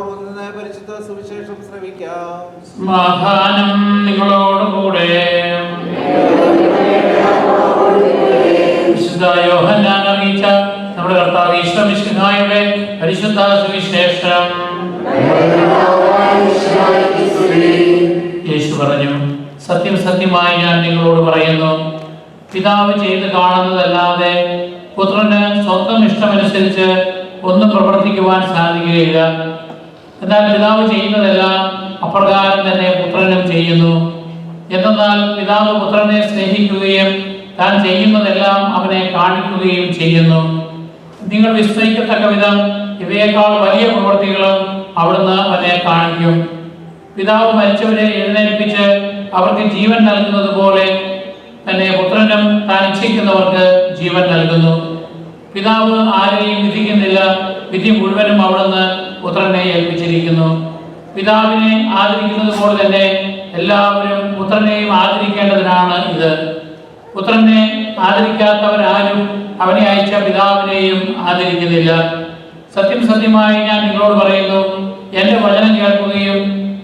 ശ്രദ്ധാപൂർവം നിന്ന് പരിശുദ്ധ സുവിശേഷം ശ്രവിക്കാം. സമാധാനം നിങ്ങളോടുകൂടെ. വിശുദ്ധ യോഹന്നാൻ അറിയിച്ച നമ്മുടെ കർത്താവ് ഈശോ മിശിഹായുടെ പരിശുദ്ധ സുവിശേഷം. യേശു പറഞ്ഞു, സത്യം സത്യമായി ഞാൻ നിങ്ങളോട് പറയുന്നു, പിതാവ് ചെയ്ത് കാണുന്നതല്ലാതെ പുത്രന് സ്വന്തം ഇഷ്ടമനുസരിച്ച് ഒന്നും പ്രവർത്തിക്കുവാൻ സാധിക്കുകയില്ല. എന്നാൽ പിതാവ് ചെയ്യുന്നതെല്ലാം അപ്രകാരം തന്നെ പുത്രനും ചെയ്യുന്നു. എന്നാൽ പിതാവ് പുത്രനെ സ്നേഹിക്കുകയും താൻ ചെയ്യുന്നതെല്ലാം അവനെ കാണിക്കുകയും ചെയ്യുന്നു. നിങ്ങൾ വിസ്മയിക്കത്തക്ക വിധം ഇവയേക്കാൾ വലിയ പ്രവൃത്തികളും അവിടുന്ന് അവനെ കാണിക്കും. പിതാവ് മരിച്ചവരെ എഴുന്നേൽപ്പിച്ച് അവർക്ക് ജീവൻ നൽകുന്നത് പോലെ തന്നെ പുത്രനും താൻ ഇച്ഛിക്കുന്നവർക്ക് ജീവൻ നൽകുന്നു. പിതാവ് ആരെയും വിധിക്കുന്നില്ല, വിധി മുഴുവനും അവിടുന്ന് പുത്രനെ ഏൽപ്പിച്ചിരിക്കുന്നു. പിതാവിനെ ആദരിക്കുന്നത് പോലെ തന്നെ എല്ലാവരും പുത്രനെയും ആദരിക്കേണ്ടതിനാണ് ഇത്. പുത്രനെ ആദരിക്കാത്തവരാരും അവനെ അയച്ച പിതാവിനെയും ആദരിക്കുന്നില്ല. സത്യം സത്യമായി ഞാൻ നിങ്ങളോട് പറയുന്നു, എന്റെ വചനം കേൾക്കുകയും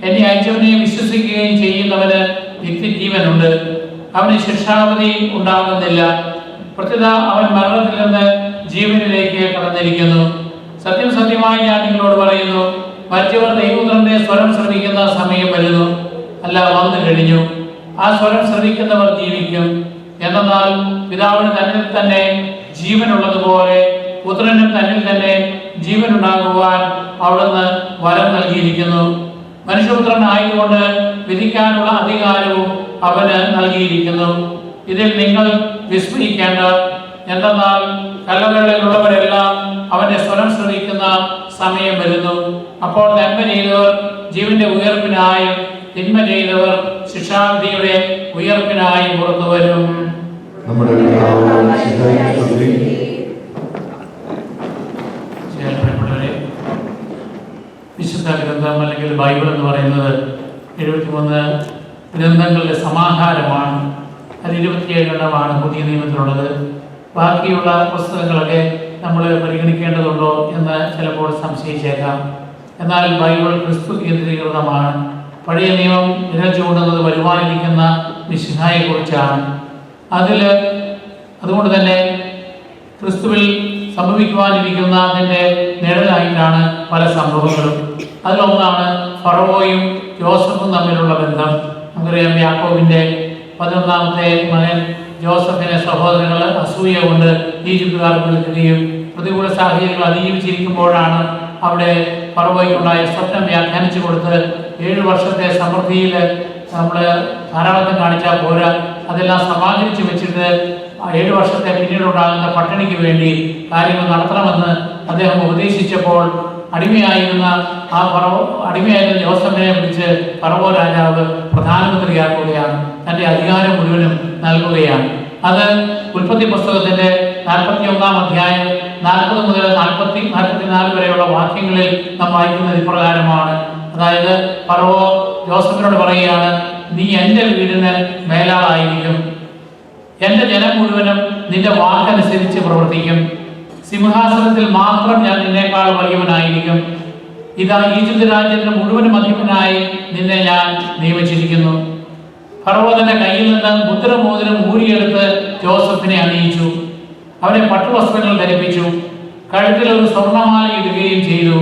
എന്നെ അയച്ചവനെ വിശ്വസിക്കുകയും ചെയ്യുന്നവന് നിത്യജീവനുണ്ട്, അവന് ശിക്ഷാവധി ഉണ്ടാകുന്നില്ല. പ്രത്യുത അവൻ മരണത്തിൽ നിന്ന് ജീവനിലേക്ക് കടന്നിരിക്കുന്നു. സത്യം സത്യമായി ഞാൻ നിങ്ങളോട് പറയുന്നു, മരിച്ചവർ ദൈവപുത്രന്റെ സ്വരം ശ്രവിക്കുന്ന സമയം വരുന്നു, അല്ല വന്നു കഴിഞ്ഞു. ആ സ്വരം ശ്രവിക്കുന്നവർ ജീവിക്കും. എന്നാൽ പിതാവിന് തന്നിൽ തന്നെ ജീവനുള്ളതുപോലെ പുത്രനും തന്നിൽ തന്നെ ജീവനുണ്ടാകുവാൻ അവിടുന്ന് വരം നൽകിയിരിക്കുന്നു. മനുഷ്യപുത്രൻ ആയതുകൊണ്ട് വിധിക്കാനുള്ള അധികാരവും അവന് നൽകിയിരിക്കുന്നു. ഇതിൽ നിങ്ങൾ വിസ്മയിക്കേണ്ട. എന്തെന്നാൽ കല്ലറകളിലുള്ളവരെല്ലാം അവന്റെ സ്വരം ശ്രവിക്കുന്ന സമയം വരുന്നു. അപ്പോൾ നന്മ ചെയ്തവർ ജീവന്റെ ഉയർപ്പിനായും തിന്മ ചെയ്തവർ ശിക്ഷാവിധിയുടെ ഉയർപ്പിനായും പുറത്തു വരും. വിശുദ്ധ ഗ്രന്ഥം അല്ലെങ്കിൽ ബൈബിൾ എന്ന് പറയുന്നത് 73 ഗ്രന്ഥങ്ങളുടെ സമാഹാരമാണ്. അത് 27 എണ്ണമാണ് പുതിയ നിയമത്തിലുള്ളത്. ബാക്കിയുള്ള പുസ്തകങ്ങളൊക്കെ നമ്മൾ പരിഗണിക്കേണ്ടതുണ്ടോ എന്ന് ചിലപ്പോൾ സംശയിച്ചേക്കാം. എന്നാൽ ബൈബിൾ ക്രിസ്തു കേന്ദ്രീകൃതമാണ്. പഴയ നിയമം വിരൽ ചൂണ്ടുന്നത് വരുവാനിരിക്കുന്ന മിശിഹായെ കുറിച്ചാണ്. അതുകൊണ്ട് തന്നെ ക്രിസ്തുവിൽ സംഭവിക്കുവാനിരിക്കുന്ന അതിൻ്റെ നിഴലായിട്ടാണ് പല സംഭവങ്ങളും. അതിലൊന്നാണ് ഫറവോയും ജോസഫും തമ്മിലുള്ള ബന്ധം. നമുക്കറിയാം, യാക്കോബിന്റെ 11ാമത്തെ മകൻ ജോസഫിനെ സഹോദരങ്ങൾ അസൂയ കൊണ്ട് ഈജിപ്തുകാർ വിളിക്കുകയും പ്രതികൂല സാഹചര്യങ്ങൾ അതിജീവിച്ചിരിക്കുമ്പോഴാണ് അവിടെ ഫറവോയ്ക്കുണ്ടായ സ്വപ്നം വ്യാഖ്യാനിച്ചു കൊടുത്ത് 7 വർഷത്തെ സമൃദ്ധിയിൽ നമ്മൾ ധാരാളം കാണിച്ചാൽ പോരാ, അതെല്ലാം സമാഹരിച്ചു വെച്ചിട്ട് 7 വർഷത്തെ പിന്നീടുണ്ടാകുന്ന പട്ടിണിക്ക് വേണ്ടി കാര്യങ്ങൾ നടത്തണമെന്ന് അദ്ദേഹം ഉപദേശിച്ചപ്പോൾ അടിമയായിരുന്ന ജോസഫിനെ വിളിച്ച് ഫറവോ രാജാവ് പ്രധാനമന്ത്രിയാക്കുകയാണ്, തൻ്റെ അധികാരം മുഴുവനും നൽകുകയാണ്. അത് ഉൽപ്പത്തി പുസ്തകത്തിന്റെ 41-ാം അധ്യായം 40 മുതൽ 44 വരെയുള്ള വാക്യങ്ങളിൽ നാം വായിക്കുന്നത് ഇപ്രകാരമാണ്. അതായത് ഫറവോ ജോസഫിനോട് പറയുകയാണ്, നീ എൻ്റെ വീടിന് മേലാളായിരിക്കും, എൻ്റെ ജനം മുഴുവനും നിന്റെ വാക്കനുസരിച്ച് പ്രവർത്തിക്കും, സിംഹാസനത്തിൽ മാത്രം ഞാൻ നിന്നേക്കാൾ വലിയവനായിരിക്കും, ഇതാ ഈജിപ്ത് രാജ്യത്തിന് മുഴുവനും അധിപനായി നിന്നെ ഞാൻ നിയമിച്ചിരിക്കുന്നു. ഫറവോ തന്റെ കയ്യിൽ നിന്ന് മുദ്രമോതിരം ഊരിയെടുത്ത് ജോസഫിനെ അണിയിച്ചു, അവനെ പട്ടുവസ്ത്രങ്ങൾ ധരിപ്പിച്ചു, കഴുത്തിൽ ഒരു സ്വർണ്ണമാല ഇടുകയും ചെയ്തു.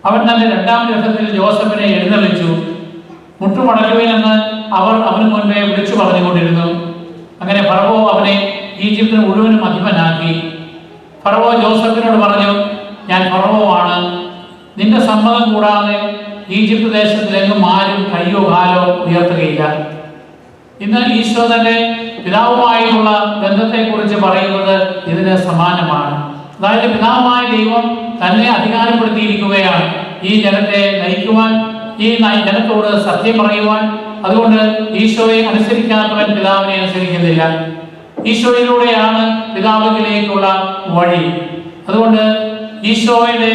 അവൻ തന്റെ 2-ാം രഥത്തിൽ ജോസഫിനെ എഴുന്നള്ളിച്ചു. മുട്ടുമടക്കുവിനെന്ന് അവർ അവന് മുൻപേ വിളിച്ചു പറഞ്ഞുകൊണ്ടിരുന്നു. അങ്ങനെ ഫറവോ അവനെ ഈജിപ്തിന് മുഴുവനും അധിപനാക്കി. ഫറവോ ജോസഫിനോട് പറഞ്ഞു, ഞാൻ ഫറവോ ആണ്, നിന്റെ സമ്മതം കൂടാതെ ഈജിപ്ത് ദേശത്തിലെങ്ങും ആരും കയ്യോ കാലോ ഉയർത്തുകയില്ല. ഇന്ന് ഈശോ തന്റെ പിതാവുമായുള്ള ബന്ധത്തെക്കുറിച്ച് പറയുന്നത് ഇതിന് സമാനമാണ്. അതായത് പിതാവുമായ ദൈവം തന്നെ അധികാരപ്പെടുത്തിയിരിക്കുകയാണ് ഈ ജനത്തെ നയിക്കുവാൻ, ഈ ജനത്തോട് സത്യം പറയുവാൻ. അതുകൊണ്ട് ഈശോയെ അനുസരിക്കാത്തവൻ പിതാവിനെ അനുസരിക്കുന്നില്ല. ഈശോയിലൂടെയാണ് പിതാവിലേക്കുള്ള വഴി. അതുകൊണ്ട് ഈശോയുടെ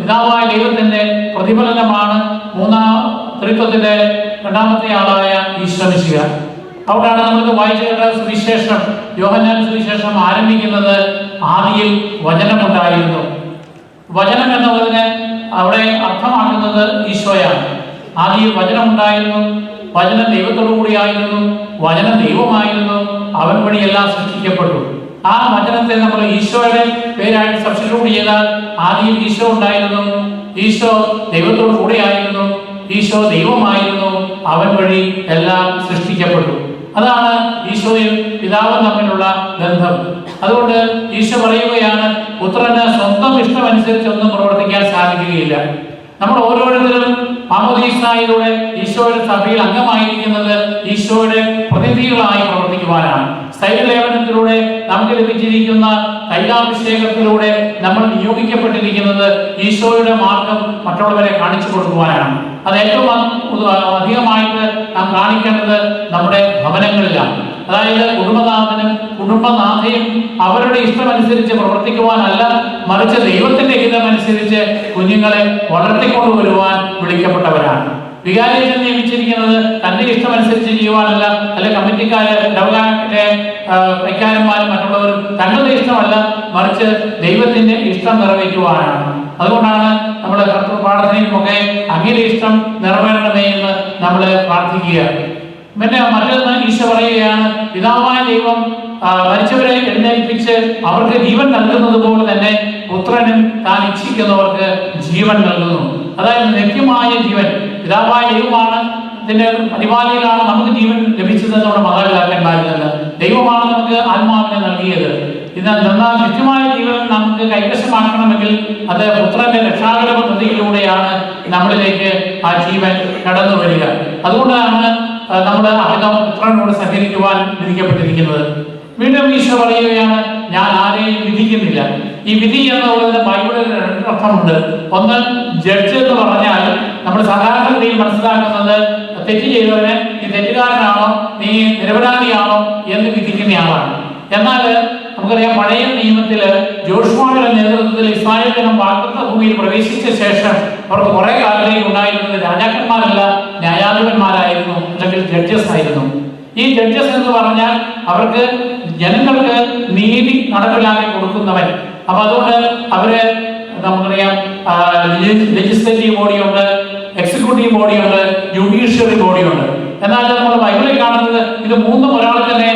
പിതാവായ ദൈവത്തിന്റെ പ്രതിഫലനമാണ് 3-ാം ത്രിത്വത്തിന്റെ 2-ാമത്തെ ആളായ ഈശോ മിശിഹ. അവിടെയാണ് നമുക്ക് വായിച്ചു കേട്ട സുവിശേഷം, യോഹന്നാൻ സുവിശേഷം ആരംഭിക്കുന്നത് ആദിയിൽ വചനമുണ്ടായിരുന്നു. വചനം എന്നുള്ളതിന് അവിടെ അർത്ഥം ആദിയിൽ വചനമുണ്ടായിരുന്നു, വചനം ദൈവത്തോടു കൂടിയായിരുന്നു, വചനം ദൈവമായിരുന്നു, അവൻ വഴി എല്ലാം സൃഷ്ടിക്കപ്പെട്ടു. ആ വചനത്തെ നമ്മൾ ഈശോയുടെ പേരായിട്ട് സബ്സ്റ്റിറ്റ്യൂട്ട് ചെയ്താൽ ആദിയിൽ ഈശോ ഉണ്ടായിരുന്നു, ഈശോ ദൈവത്തോടു കൂടെയായിരുന്നു, ഈശോ ദൈവമായിരുന്നു, അവൻ വഴി എല്ലാം സൃഷ്ടിക്കപ്പെട്ടു. അതാണ് ഈശോയും പിതാവും തമ്മിലുള്ള ബന്ധം. അതുകൊണ്ട് ഈശോ പറയുകയാണ്, പുത്രന് സ്വന്തം ഇഷ്ടമനുസരിച്ചൊന്നും പ്രവർത്തിക്കാൻ സാധിക്കുകയില്ല. നമ്മൾ ഓരോരുത്തരും മാമോദീസായിലൂടെ ഈശോയുടെ സഭയിൽ അംഗമായിരിക്കുന്നത് ഈശോയുടെ പ്രതിനിധികളായി പ്രവർത്തിക്കുവാനാണ്. സ്ഥൈര്യലേപനത്തിലൂടെ നമുക്ക് ലഭിച്ചിരിക്കുന്ന തൈലാഭിഷേകത്തിലൂടെ നമ്മൾ നിയോഗിക്കപ്പെട്ടിരിക്കുന്നത് ഈശോയുടെ മാർഗം മറ്റുള്ളവരെ കാണിച്ചു കൊടുക്കുവാനാണ്. അത് ഏറ്റവും അധികമായിട്ട് നാം കാണിക്കേണ്ടത് നമ്മുടെ ഭവനങ്ങളിലാണ്. അതായത് കുടുംബനാഥനും കുടുംബനാഥയും അവരുടെ ഇഷ്ടമനുസരിച്ച് പ്രവർത്തിക്കുവാനല്ല, മറിച്ച് ദൈവത്തിന്റെ ഹിതമനുസരിച്ച് കുഞ്ഞുങ്ങളെ വളർത്തിക്കൊണ്ടുവരുവാൻ വിളിക്കപ്പെട്ടവരാണ്. വികാരിയെ നിയമിച്ചിരിക്കുന്നത് തന്റെ ഇഷ്ടമനുസരിച്ച് ചെയ്യുവാനല്ല, അല്ലെ കമ്മിറ്റിക്കാര് ഇടവകാരെ വൈക്കാരന്മാരും മറ്റുള്ളവരും തങ്ങളുടെ ഇഷ്ടമല്ല, മറിച്ച് ദൈവത്തിന്റെ ഇഷ്ടം നിറവേറ്റുവാനാണ്. അതുകൊണ്ടാണ് നമ്മൾ പ്രാർത്ഥനയിലുമൊക്കെ അങ്ങയുടെ ഇഷ്ടം നിറവേറണമേ എന്ന് നമ്മൾ പ്രാർത്ഥിക്കുക. പിന്നെ മറ്റൊന്ന് ഈശോ പറയുകയാണ്, പിതാവായ ദൈവം മരിച്ചവരെ എഴുന്നേൽപ്പിച്ച് അവർക്ക് ജീവൻ നൽകുന്നത് പോലെ തന്നെ പുത്രനും താൻ ഇച്ഛിക്കുന്നവർക്ക് ജീവൻ നൽകുന്നു. അതായത് നിത്യമായ ജീവൻ. പിതാവായ ദൈവമാണ്, ഇതിന്റെ പരിപാലനയിലാണ് നമുക്ക് ജീവൻ ലഭിച്ചത് നമ്മുടെ മാതാപിതാക്കന്മാരിൽ നിന്ന്. ദൈവമാണ് നമുക്ക് ആത്മാവിനെ നൽകിയത്. എന്നാൽ നിത്യമായ ജീവൻ നമുക്ക് കൈവശമാക്കണമെങ്കിൽ അത് പുത്രന്റെ രക്ഷാകര പദ്ധതിയിലൂടെയാണ് നമ്മളിലേക്ക് ആ ജീവൻ കടന്നു വരിക. അതുകൊണ്ടാണ് നമ്മൾ അമിതം പുത്രനോട് സഹകരിക്കുവാൻ വിധിക്കപ്പെട്ടിരിക്കുന്നത്. വീണ്ടും ഈശോ പറയുകയാണ്, ഞാൻ ആരെയും വിധിക്കുന്നില്ല. ഈ വിധി എന്നുള്ളത് ബൈബിളിൽ രണ്ടർത്ഥമുണ്ട്. ഒന്ന്, ജഡ്ജ് എന്ന് പറഞ്ഞാൽ നമ്മൾ സാധാരണഗതിയിൽ മനസ്സിലാക്കുന്നത് തെറ്റ് ചെയ്തവനെ നീ തെറ്റുകാരനാണോ, നീ നിരപരാധിയാണോ എന്ന് വിധിക്കുന്നയാളാണ്. എന്നാൽ നമുക്കറിയാം, പഴയ നിയമത്തില് ജോഷുവയുടെ നേതൃത്വത്തിൽ ഇസ്രായേൽ ജനം വാഗ്ദത്ത ഭൂമിയിൽ പ്രവേശിച്ച ശേഷം അവർക്ക് കുറെ കാലത്തേക്ക് ഉണ്ടായിരുന്നത് രാജാക്കന്മാരല്ല, ന്യായാധിപന്മാരായിരുന്നു, അല്ലെങ്കിൽ ജഡ്ജസ് ആയിരുന്നു. ഈ ജഡ്ജസ് എന്ന് പറഞ്ഞാൽ അവർക്ക് ജനങ്ങൾക്ക് നീതി നടപ്പിലാക്കി കൊടുക്കുന്നവൻ. അപ്പൊ അതുകൊണ്ട് അവര് നമുക്കറിയാം, ലെജിസ്ലേറ്റീവ് ബോഡിയുണ്ട്, എക്സിക്യൂട്ടീവ് ബോഡിയുണ്ട്, ജുഡീഷ്യറി ബോഡിയുണ്ട്. എന്നാൽ നമ്മൾ ബൈബിളിൽ കാണുന്നത് ഇത് മൂന്നും ഒരാൾ തന്നെ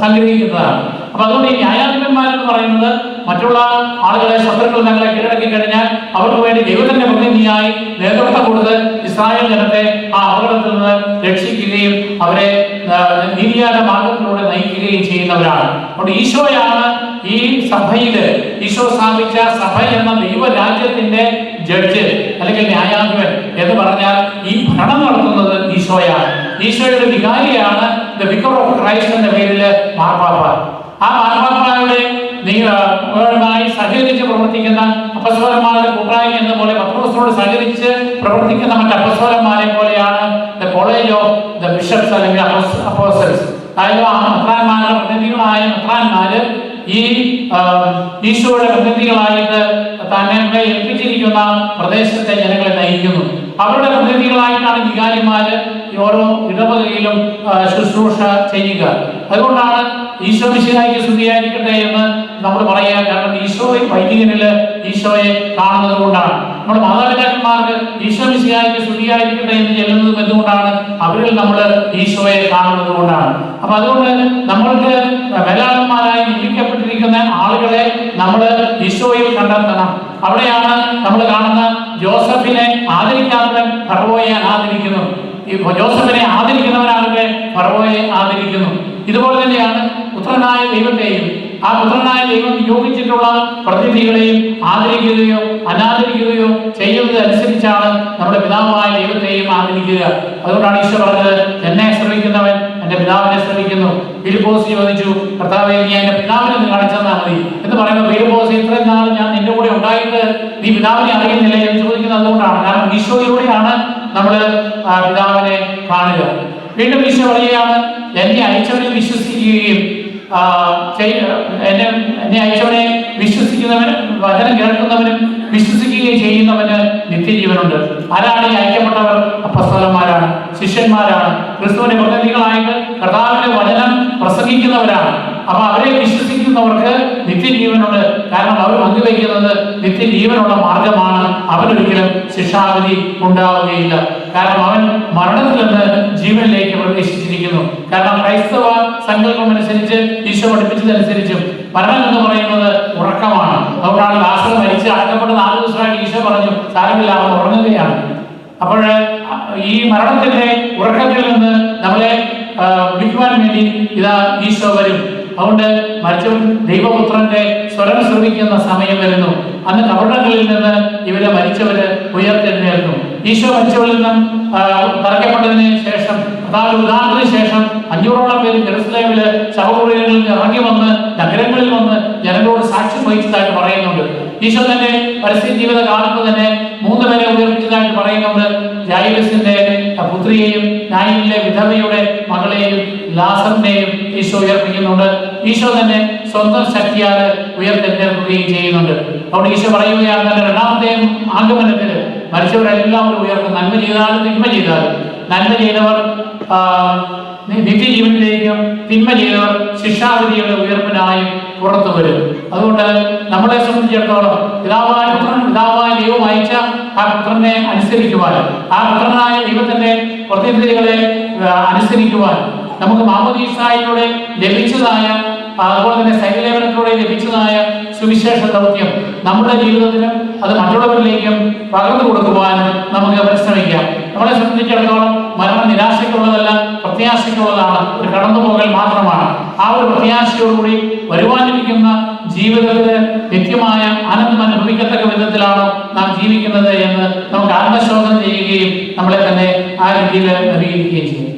സംഗ്രഹിക്കുന്നതാണ്. അപ്പൊ അതുകൊണ്ട് ഈ ന്യായാധിപന്മാരെന്ന് പറയുന്നത് മറ്റുള്ള ആളുകളെ, ശത്രുക്കൾ ഞങ്ങളെ കീഴടക്കി കഴിഞ്ഞാൽ അവർക്ക് വേണ്ടി ദൈവത്തിന്റെ പ്രതിനിധിയായി നേതൃത്വം കൊടുത്ത് ഇസ്രായേൽ ജനത്തെ ആ അപകടത്തിൽ നിന്ന് രക്ഷിക്കുകയും അവരെ നീതിയായ മാർഗത്തിലൂടെ നയിക്കുകയും ചെയ്യുന്നവരാണ്. അതുകൊണ്ട് ഈശോയാണ് ഈ സഭയില്, ഈശോ സ്ഥാപിച്ച സഭ എന്ന ദൈവരാജ്യത്തിന്റെ ജഡ്ജ് അല്ലെങ്കിൽ ന്യായാധിപൻ എന്ന് പറഞ്ഞാൽ ഈ ഭരണം നടത്തുന്നത് ഈശോയാണ്. ഈശോയുടെ വികാരിയാണ് ദ വിക്കർ ഓഫ് ക്രൈസ്റ്റ് എന്ന പേരില് മാർപ്പാപ്പ. ആ മാർപ്പാപ്പയുടെ സഹകരിച്ച് പ്രവർത്തിക്കുന്ന അപ്പസ്തോലന്മാരുടെ കൂട്ടായ്മ എന്ന പോലെ പത്രോസിനോട് സഹകരിച്ച് പ്രവർത്തിക്കുന്ന മറ്റ് അപ്പസ്തോലന്മാരെ പോലെയാണ് the college of the bishops അല്ലെങ്കിൽ അപ്പോസ്റ്റൽസ്. അതായത് മെത്രാന്മാരുടെ പ്രതിനിധികളായ മെത്രാന്മാര് ഈ ഈശോയുടെ പ്രതിനിധികളായിട്ട് തന്നെ ഏൽപ്പിച്ചിരിക്കുന്ന പ്രദേശത്തെ ജനങ്ങളെ നയിക്കുന്നു. അവരുടെ പ്രതിനിധികളായിട്ടാണ് വികാരിമാര് ഓരോ ഇടവകയിലും ശുശ്രൂഷ ചെയ്യുക. അതുകൊണ്ടാണ് ഈശോ മിശിഹായ്ക്ക് സ്തുതിയായിരിക്കട്ടെ എന്ന് നമ്മൾ പറയാൻ കാരണം ഈശോ വൈദികനില് ഈശോയെ കാണുന്നത് കൊണ്ടാണ്. നമ്മുടെ മാതാപിതാക്കന്മാർക്ക് ഈശോ മിശിഹായ്ക്ക് സ്തുതിയായിരിക്കട്ടെ എന്ന് ചെല്ലുന്നതും എന്തുകൊണ്ടാണ്? അവരിൽ നമ്മൾ ഈശോയെ കാണുന്നത് കൊണ്ടാണ്. അപ്പൊ അതുകൊണ്ട് നമ്മൾക്ക് മേലാളന്മാരായി നിയമിക്കപ്പെട്ടിരിക്കുന്ന ആളുകളെ നമ്മൾ ഈശോയിൽ കണ്ടെത്തണം. അവിടെയാണ് നമ്മൾ കാണുന്ന ജോസഫിനെ ആദരിക്കാത്തവൻ ഫറവോയെ ആദരിക്കുന്നു, ജോസഫിനെ ആദരിക്കുന്നവനാകട്ടെ ഫറവോയെ ആദരിക്കുന്നു. ഇതുപോലെ തന്നെയാണ് പുത്രനായ ദൈവത്തെയും ആ പുത്രനായ ദൈവം നിയോഗിച്ചിട്ടുള്ള പ്രതിനിധികളെയും ആദരിക്കുകയോ അനാദരിക്കുകയോ ചെയ്യുന്നത് അനുസരിച്ചാണ് നമ്മുടെ പിതാവായ ദൈവത്തെയും ആദരിക്കുക. അതുകൊണ്ടാണ് ഈശോ പറഞ്ഞത്, എന്നെ ശ്രമിക്കുന്നവൻ എന്റെ പിതാവിനെ ശ്രമിക്കുന്നു. ഫിലിപ്പോസ് ചോദിച്ചു, കർത്താവേ, നീ എന്റെ പിതാവിനെ കാണിച്ചു തന്നാൽ മതി എന്ന് പറയുമ്പോൾ ഫിലിപ്പോസ്, ഇത്രയും നാൾ ഞാൻ നിന്റെ കൂടെ ഉണ്ടായിട്ട് നീ പിതാവിനെ അറിയുന്നില്ല എന്ന് ചോദിക്കുന്നത് അതുകൊണ്ടാണ്. കാരണം ഈശോയിലൂടെയാണ് നമ്മൾ പിതാവിനെ കാണുക. വീണ്ടും ഈശോ പറയുകയാണ്, എന്നെ അയച്ചവരിൽ വിശ്വസിക്കുകയും എന്നെ അയച്ചവനെ വിശ്വസിക്കുന്നവനും വചനം കേൾക്കുന്നവനും വിശ്വസിക്കുകയും ചെയ്യുന്നവന് നിത്യജീവനുണ്ട്. ആരാണ് ഈ അയക്കപ്പെട്ടവർ? അപ്പസ്തലന്മാരാണ്, ശിഷ്യന്മാരാണ്, ക്രിസ്തുവിന്റെ പ്രതിനിധികളായിട്ട് കർത്താവിന്റെ വചനം പ്രസംഗിക്കുന്നവരാണ്. അപ്പൊ അവരെ വിശ്വസിക്കുന്നവർക്ക് നിത്യജീവനുണ്ട്. കാരണം അവർ പങ്കുവയ്ക്കുന്നത് നിത്യജീവനുള്ള മാർഗമാണ്. അവനൊരിക്കലും ശിക്ഷാവിധി ഉണ്ടാവുകയില്ല. കാരണം അവൻ മരണത്തിൽ നിന്ന് ജീവനിലേക്ക് പ്രവേശിച്ചിരിക്കുന്നു. കാരണം ക്രൈസ്തവ സങ്കല്പം അനുസരിച്ച്, ഈശോ പഠിപ്പിച്ചതനുസരിച്ചും മരണം എന്ന് പറയുന്നത് ഉറക്കമാണ്. അതുകൊണ്ടാണ് ലാസർ മരിച്ച് അടക്കപ്പെട്ട 4 ദിവസമായിട്ട് ഈശോ പറഞ്ഞു സാരമില്ല, അവൻ ഉറങ്ങുകയാണ്. അപ്പോൾ ഈ മരണത്തിന്റെ ഉറക്കത്തിൽ നിന്ന് നമ്മളെ വിളിക്കുവാൻ വേണ്ടി ഇതാ ഈശോ വരും. അതുകൊണ്ട് മരിച്ചവൻ ദൈവപുത്രന്റെ സ്വരം ശ്രവിക്കുന്ന സമയം വരുന്നു. അന്ന് കപടങ്ങളിൽ നിന്ന് ഇവരെ മരിച്ചവര് ഉയർത്തെഴുന്നേൽക്കും. ഈശോ മരിച്ചവരിൽ നിന്നും തറയ്ക്കപ്പെട്ടതിന് ശേഷം, ഉദാഹരണത്തിന് ശേഷം 500ഓളം പേര് ജെറുസലേമില് ശവകുടീരങ്ങളിൽ ഇറങ്ങി വന്ന് നഗരങ്ങളിൽ വന്ന് ജനങ്ങളോട് സാക്ഷ്യം വഹിച്ചതായിട്ട് പറയുന്നുണ്ട്. ഈശോ തന്നെ പരസ്യ ജീവിത കാലത്ത് തന്നെ 3 പേരെ ഉയർപ്പിച്ചതായിട്ട് പറയുന്നുണ്ട്. ജായിറസിന്റെ പുത്രിയെയും നായിനിലെ വിധവയുടെ മകളെയും ലാസറിനെയും ഈശോ ഉയർപ്പിക്കുന്നുണ്ട്. ഈശോ തന്നെ സ്വന്തം ശക്തിയാൽ ഉയർത്തെഴുന്നേൽക്കുകയും ചെയ്യുന്നുണ്ട്. അവിടെ ഈശോ പറയുകയാണ്, തന്റെ 2ാമത്തെ ആഗമനത്തിന് മരിച്ചവരെല്ലാവരും ഉയർത്തും. നന്മ ചെയ്താലും തിന്മ ചെയ്താലും, നന്മ ചെയ്തവർ നിത്യജീവനിലേക്കും തിന്മ ചെയ്തവർ ശിക്ഷാവിധിയുടെ ഉയർപ്പിനായും പുറത്തു വരും. അതുകൊണ്ട് നമ്മളെ സംബന്ധിച്ചിടത്തോളം പിതാവായ ദൈവം അയച്ച ആ പുത്രനെ അനുസരിക്കുവാൻ, ആ പുത്രനായ ദൈവത്തിന്റെ പ്രതിനിധികളെ അനുസരിക്കുവാൻ നമുക്ക് മാമോദീസായിലൂടെ ലഭിച്ചതായ, അതുപോലെ തന്നെ സൈന്യലേപനത്തിലൂടെ ലഭിച്ചതായ സുവിശേഷ ദൗത്യം നമ്മുടെ ജീവിതത്തിലും അത് മറ്റുള്ളവരിലേക്കും പകർന്നു കൊടുക്കുവാനും നമുക്ക് പരിശ്രമിക്കാം. നമ്മളെ സംബന്ധിച്ചിടത്തോളം മരണം നിരാശയ്ക്കുള്ളതല്ല, പ്രത്യാശയ്ക്കുള്ളതാണ്. ഒരു കടന്നുപോകൽ മാത്രമാണ്. ആ ഒരു പ്രത്യാശയോടുകൂടി വരുവാനിരിക്കുന്ന ജീവിതത്തിന് നിത്യമായ ആനന്ദം അനുഭവിക്കത്തക്ക വിധത്തിലാണോ നാം ജീവിക്കുന്നത് എന്ന് നമുക്ക് ആത്മശോധന ചെയ്യുകയും നമ്മളെ തന്നെ ആ രീതിയിൽ നവീകരിക്കുകയും ചെയ്യും.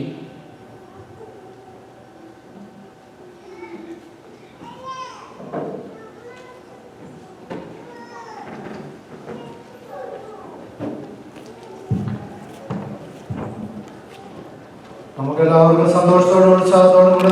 നമുക്കെല്ലാവർക്കും സന്തോഷത്തോടും ഉത്സാഹത്തോടും കൂടെ